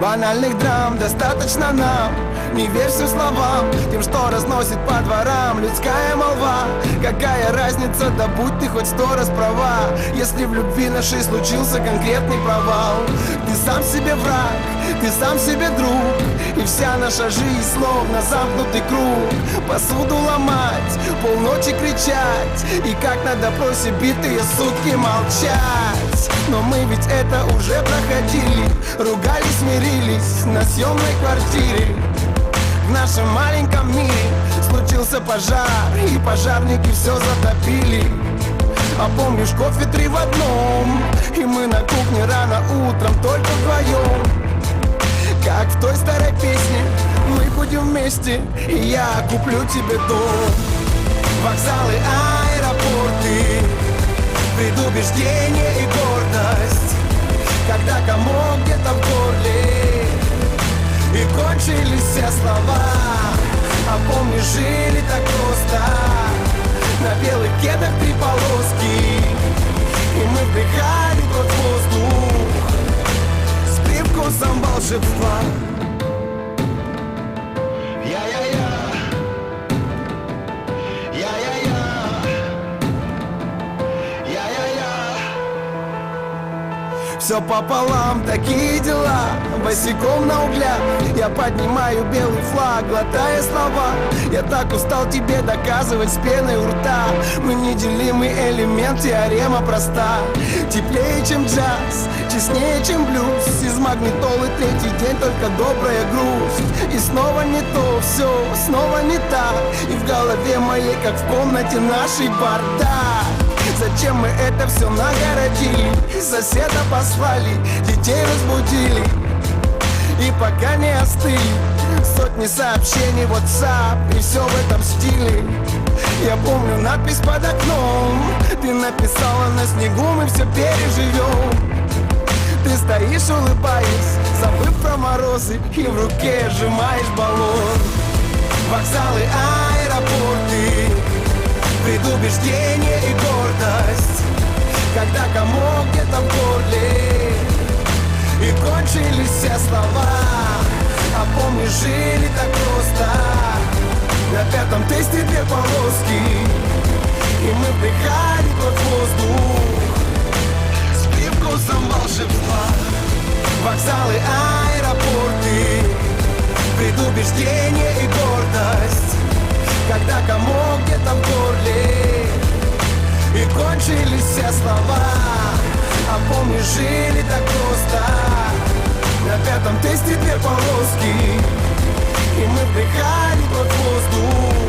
Банальных драм достаточно нам. Не верь всем словам, тем, что разносит по дворам людская молва. Какая разница, да будь ты хоть 100 раз права, если в любви нашей случился конкретный провал. Ты сам себе враг, ты сам себе друг, и вся наша жизнь словно замкнутый круг. Посуду ломать, полночи кричать, и как на допросе битые сутки молчать. Но мы ведь это уже проходили, ругались, мирились на съемной квартире. В нашем маленьком мире случился пожар, и пожарники все затопили. А помнишь, кофе 3 в одном, и мы на кухне рано утром только вдвоем. Как в той старой песне, мы будем вместе, и я куплю тебе дом. Вокзалы, аэропорты, предубеждение и гордость, когда комок где-то в горле и кончились все слова. А помнишь, жили так просто, на белых кедах 3 полоски, и мы вдыхали тот воздух с привкусом волшебства. Я-я-я, я-я-я, я-я-я. Все пополам, такие дела, босиком на углях я поднимаю белый флаг, глотая слова. Я так устал тебе доказывать с пеной у рта. Мы неделимый элемент, теорема проста. Теплее, чем джаз, честнее, чем блюз. Из магнитолы 3-й день только добрая грусть. И снова не то, все, снова не так. И в голове моей, как в комнате нашей, бардак. Зачем мы это все нагородили? Соседа послали, детей разбудили, и пока не остыли сотни сообщений в WhatsApp, и все в этом стиле. Я помню надпись под окном, ты написала на снегу, мы все переживем. Ты стоишь, улыбаясь, забыв про морозы, и в руке сжимаешь баллон. Вокзалы, аэропорты, предубеждение и гордость, когда комок где-то в горле и кончились все слова. А помнишь, жили так просто, на 5-м тесте 2 полоски, и мы вдыхали тот воздух с привкусом волшебства. Вокзалы, аэропорты, предубеждение и гордость, когда комок где-то в горле и кончились все слова. А помнишь, жили так просто, на 5-м тесте 2 полоски, и мы вдыхали тот воздух